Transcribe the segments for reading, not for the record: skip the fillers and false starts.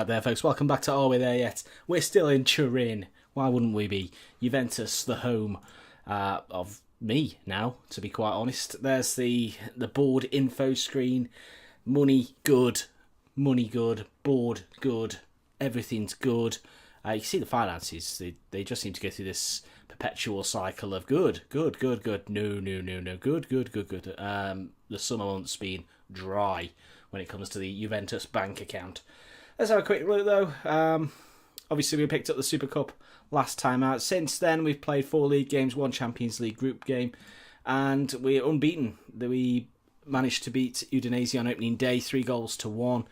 there, folks. Welcome back to Are We There Yet? We're still in Turin. Why wouldn't we be? Juventus, the home of me now, to be quite honest. There's the board info screen. Money, good. Board, good. Everything's good. You see the finances. They just seem to go through this perpetual cycle of good. No. Good. The summer months been dry when it comes to the Juventus bank account. Let's have a quick look though. Obviously we picked up the Super Cup last time out. Since then we've played 4 league games, 1 Champions League group game, and we're unbeaten. We managed to beat Udinese on opening day 3-1.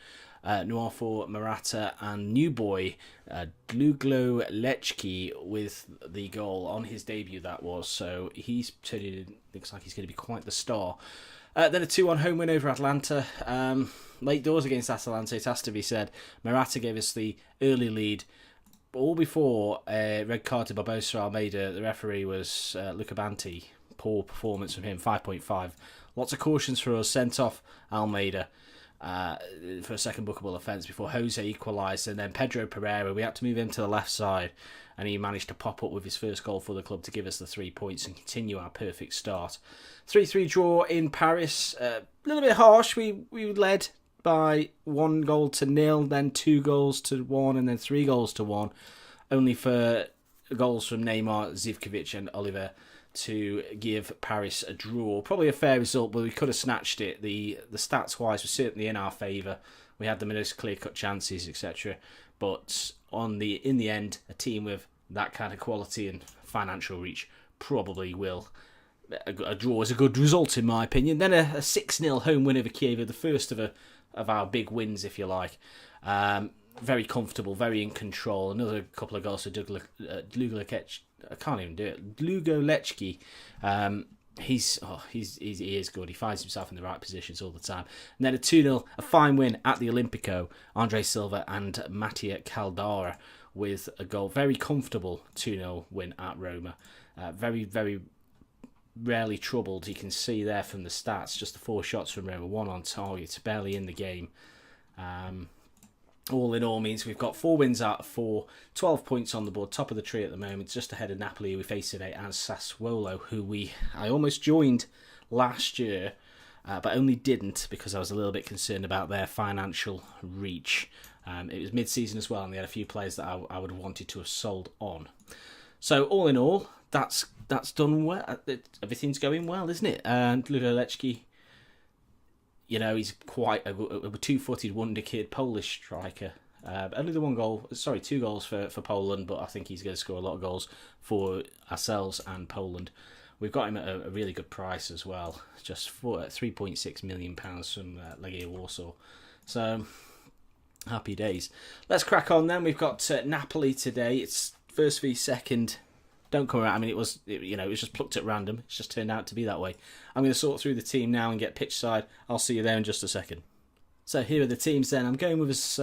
Noir for Morata and new boy Dluglo Lechki with the goal on his debut, that was. So he's turning, looks like he's going to be quite the star. Then a 2-1 home win over Atalanta. Late doors against Atalanta, it has to be said. Morata gave us the early lead. All before red card to Barbosa Almeida. The referee was Luca Banti. Poor performance from him, 5.5. Lots of cautions for us. Sent off Almeida for a second bookable offence before Jose equalised, and then Pedro Pereira, we had to move him to the left side, and he managed to pop up with his first goal for the club to give us the 3 points and continue our perfect start. 3-3 draw in Paris. A little bit harsh. We led by 1-0, then 2-1, and then 3-1, only for goals from Neymar, Zivkovic and Oliver to give Paris a draw. Probably a fair result, but we could have snatched it. The stats-wise were certainly in our favour. We had the most clear-cut chances, etc. But in the end, a team with that kind of quality and financial reach probably will. A draw is a good result, in my opinion. Then a 6-0 home win over Kiev, the first of our big wins, if you like. Very comfortable, very in control. Another couple of goals for Dlugolechki. I can't even do it. Dlugolechki. He is good. He finds himself in the right positions all the time. And then a 2-0, a fine win at the Olimpico. Andre Silva and Mattia Caldara with a goal. Very comfortable 2-0 win at Roma. Very, very rarely troubled. You can see there from the stats, just the 4 shots from Roma, 1 on target, barely in the game. All in all means we've got 4 wins out of 4, 12 points on the board, top of the tree at the moment, just ahead of Napoli, who we face today, and Sassuolo, who I almost joined last year, but only didn't because I was a little bit concerned about their financial reach. It was mid-season as well, and they had a few players that I would have wanted to have sold on. So all in all, that's done well. Everything's going well, isn't it? And Dlugolechki, you know, he's quite a 2-footed wonder kid, Polish striker. Only the 2 goals for Poland, but I think he's going to score a lot of goals for ourselves and Poland. We've got him at a really good price as well, just for £3.6 million from Legia Warsaw. So, happy days. Let's crack on then. We've got Napoli today. It's first v second. Don't come around. I mean, it was just plucked at random. It's just turned out to be that way. I'm going to sort through the team now and get pitch side. I'll see you there in just a second. So here are the teams then. I'm going with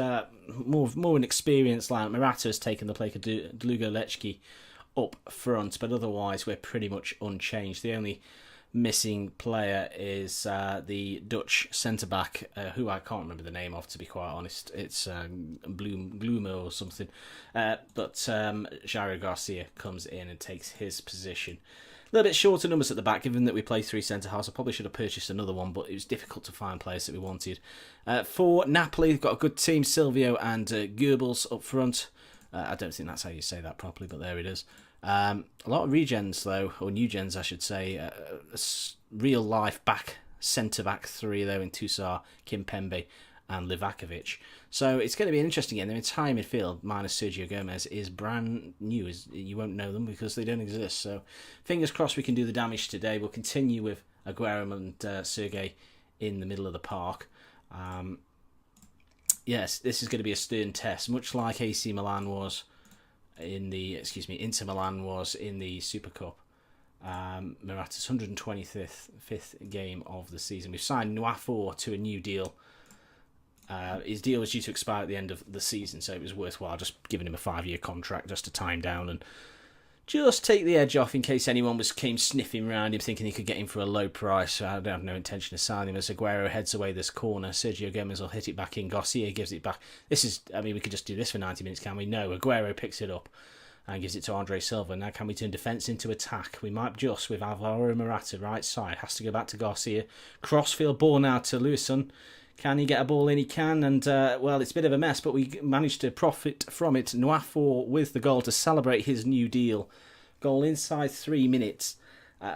more an experienced line. Morata has taken the place of Dlugolechki up front, but otherwise we're pretty much unchanged. The only missing player is the Dutch centre-back, who I can't remember the name of, to be quite honest. It's Bloomer or something. But Jairo Garcia comes in and takes his position. A little bit shorter numbers at the back, given that we play 3 centre-halves. I probably should have purchased another one, but it was difficult to find players that we wanted. For Napoli, we've got a good team, Silvio and Goebbels up front. I don't think that's how you say that properly, but there it is. A lot of regens though, or new gens I should say. Real life centre-back 3 though in Toussaint, Kimpembe and Livakovic. So it's going to be an interesting game. The entire midfield, minus Sergio Gomez, is brand new. You won't know them because they don't exist. So fingers crossed we can do the damage today. We'll continue with Aguero and Sergei in the middle of the park. Yes, this is going to be a stern test, much like Inter Milan was in the Super Cup. Morata's 125th game of the season. We've signed Noir to a new deal. His deal was due to expire at the end of the season, so it was worthwhile just giving him a 5-year contract just to time down and just take the edge off in case anyone came sniffing round him thinking he could get him for a low price. I don't have no intention of signing him as Aguero heads away this corner. Sergio Gomez will hit it back in. Garcia gives it back. We could just do this for 90 minutes, can we? No, Aguero picks it up and gives it to Andre Silva. Now can we turn defence into attack? We might just with Alvaro Morata right side. Has to go back to Garcia. Crossfield ball now to Lewisson. Can he get a ball in? He can, and it's a bit of a mess, but we managed to profit from it. Nwafor with the goal to celebrate his new deal. Goal inside 3 minutes.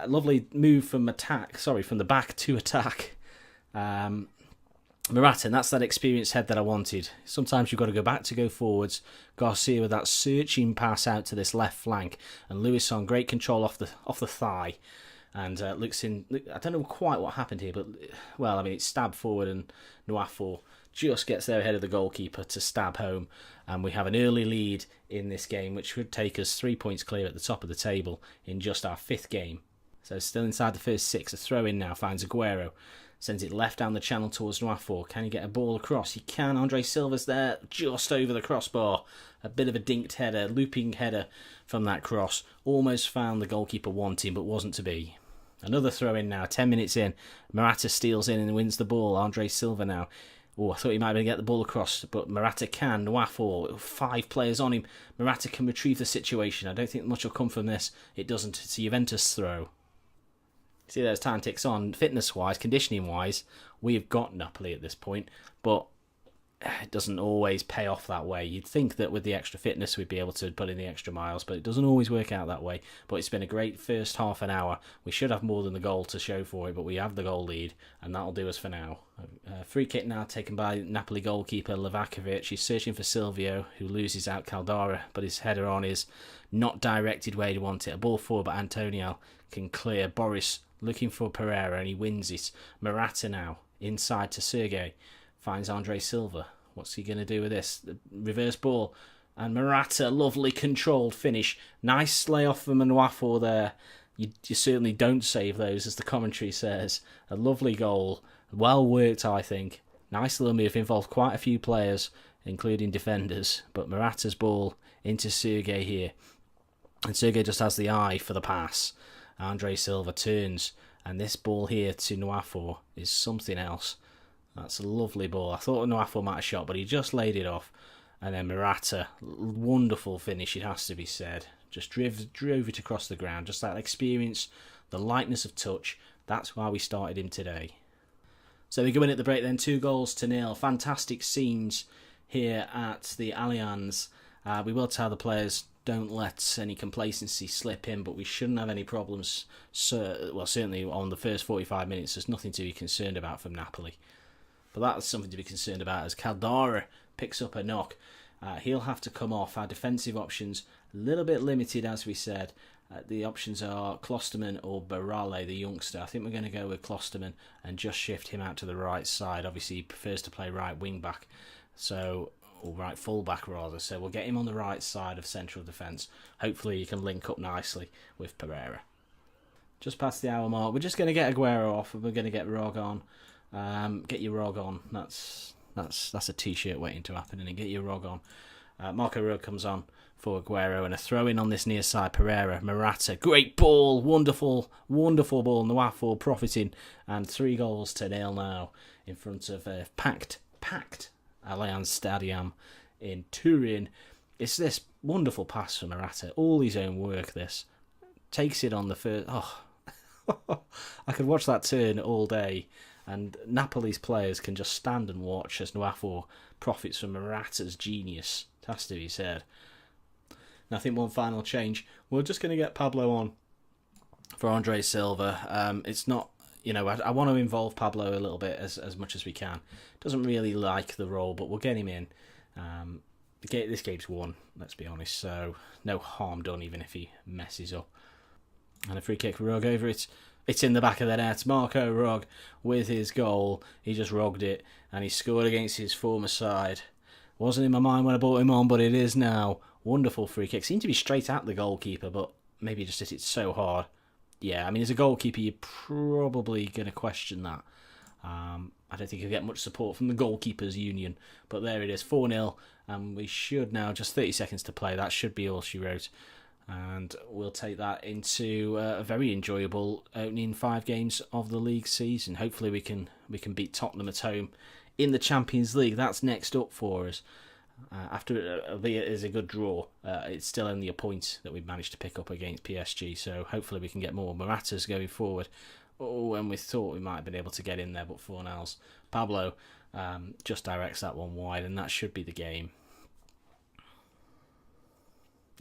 Lovely move from the back to attack. Morata, and that's that experienced head that I wanted. Sometimes you've got to go back to go forwards. Garcia with that searching pass out to this left flank, and Lewis on great control off the thigh. And looks in. I don't know quite what happened here, but it's stabbed forward, and Nwafor just gets there ahead of the goalkeeper to stab home, and we have an early lead in this game, which would take us 3 points clear at the top of the table in just our 5th game. So still inside the first 6. A throw in now finds Aguero, sends it left down the channel towards Nwafor. Can he get a ball across? He can. Andre Silva's there, just over the crossbar. A bit of a dinked header, looping header from that cross. Almost found the goalkeeper wanting, but wasn't to be. Another throw in now, 10 minutes in. Morata steals in and wins the ball. Andre Silva now. I thought he might be able to get the ball across, but Morata can. Nwafor, 5 players on him. Morata can retrieve the situation. I don't think much will come from this. It doesn't. It's a Juventus throw. See, there's time ticks on. Fitness-wise, conditioning-wise, we've got Napoli at this point, but it doesn't always pay off that way. You'd think that with the extra fitness we'd be able to put in the extra miles, but it doesn't always work out that way. But it's been a great first half an hour. We should have more than the goal to show for it, but we have the goal lead, and that'll do us for now. Free kick now taken by Napoli goalkeeper Livakovic. He's searching for Silvio, who loses out Caldara, but his header on is not directed where he'd want it. A ball forward, but Antonio can clear. Boris looking for Pereira, and he wins it. Morata now inside to Sergei. Finds Andre Silva. What's he going to do with this? The reverse ball. And Morata, lovely controlled finish. Nice layoff from Nwafor there. You certainly don't save those, as the commentary says. A lovely goal. Well worked, I think. Nice little move. Involved quite a few players, including defenders. But Morata's ball into Sergei here. And Sergei just has the eye for the pass. Andre Silva turns. And this ball here to Nwafor is something else. That's a lovely ball. I thought Nwafor might have shot, but he just laid it off. And then Morata, wonderful finish, it has to be said. Just drove it across the ground. Just that experience, the lightness of touch. That's why we started him today. So we go in at the break then, 2-0. Fantastic scenes here at the Allianz. We will tell the players, don't let any complacency slip in, but we shouldn't have any problems. Certainly on the first 45 minutes, there's nothing to be concerned about from Napoli. But that's something to be concerned about as Caldara picks up a knock. He'll have to come off. Our defensive options, a little bit limited, as we said. The options are Klosterman or Barale, the youngster. I think we're going to go with Klosterman and just shift him out to the right side. Obviously, he prefers to play right wing back, or right full back rather. So we'll get him on the right side of central defence. Hopefully, he can link up nicely with Pereira. Just past the hour mark, we're just going to get Aguero off, and we're going to get Rog on. Get your Rog on. That's a t-shirt waiting to happen, and get your Rog on. Marco Rog comes on for Aguero, and a throw in on this near side. Pereira, Morata, great ball, wonderful ball. Nwafor profiting, and 3-0 now in front of a packed Allianz Stadium in Turin. It's this wonderful pass from Morata, all his own work. This takes it on the first. I could watch that turn all day. And Napoli's players can just stand and watch as Nwafor profits from Morata's genius. It has to be said. And I think one final change. We're just going to get Pablo on for Andre Silva. It's not, I want to involve Pablo a little bit as much as we can. Doesn't really like the role, but we'll get him in. This game's won, let's be honest. So no harm done, even if he messes up. And a free kick for Rog over it. It's in the back of the net. Marco Rog with his goal. He just rogged it, and he scored against his former side. Wasn't in my mind when I brought him on, but it is now. Wonderful free kick. Seemed to be straight at the goalkeeper, but maybe just hit it so hard. Yeah, as a goalkeeper, you're probably going to question that. I don't think you'll get much support from the goalkeepers union, but there it is, 4-0, and we should now, just 30 seconds to play. That should be all she wrote. And we'll take that into a very enjoyable opening 5 games of the league season. Hopefully we can beat Tottenham at home in the Champions League. That's next up for us. After albeit it is a good draw, it's still only a point that we've managed to pick up against PSG. So hopefully we can get more Moratas going forward. Oh, and we thought we might have been able to get in there, but Fornals. Pablo just directs that one wide, and that should be the game.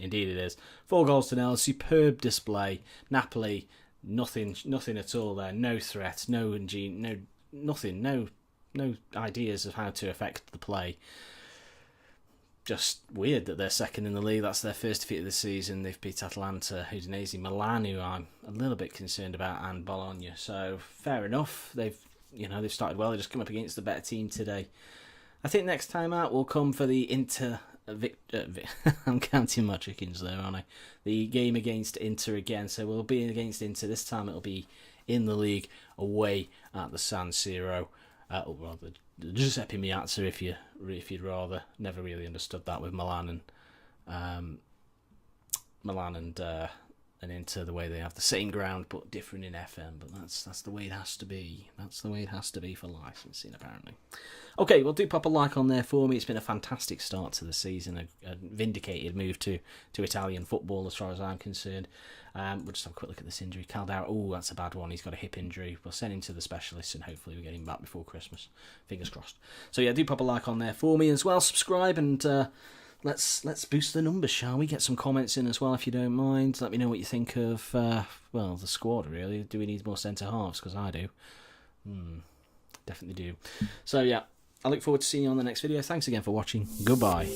Indeed it is. 4-0. Superb display. Napoli, nothing at all there. No threat, nothing, no ideas of how to affect the play. Just weird that they're second in the league. That's their first defeat of the season. They've beat Atalanta, Udinese, Milan, who I'm a little bit concerned about, and Bologna. So fair enough. They've started well. They just come up against the better team today. I think next time out we'll come for the I'm counting my chickens there, aren't I? The game against Inter again. So we'll be against Inter. This time it'll be in the league, away at the San Siro. Or rather, Giuseppe Meazza, if you'd rather. Never really understood that with Milan and Inter, the way they have the same ground but different in FM. But that's the way it has to be. That's the way it has to be for licensing, apparently. Okay, well, do pop a like on there for me. It's been a fantastic start to the season, a vindicated move to Italian football as far as I'm concerned. We'll just have a quick look at this injury. Caldara, oh, that's a bad one. He's got a hip injury. We'll send him to the specialists and hopefully we'll get him back before Christmas. Fingers crossed. So yeah, do pop a like on there for me as well. Subscribe and let's boost the numbers, shall we? Get some comments in as well if you don't mind. Let me know what you think of the squad, really. Do we need more centre halves? Because I do. Definitely do. So yeah, I look forward to seeing you on the next video. Thanks again for watching. Goodbye.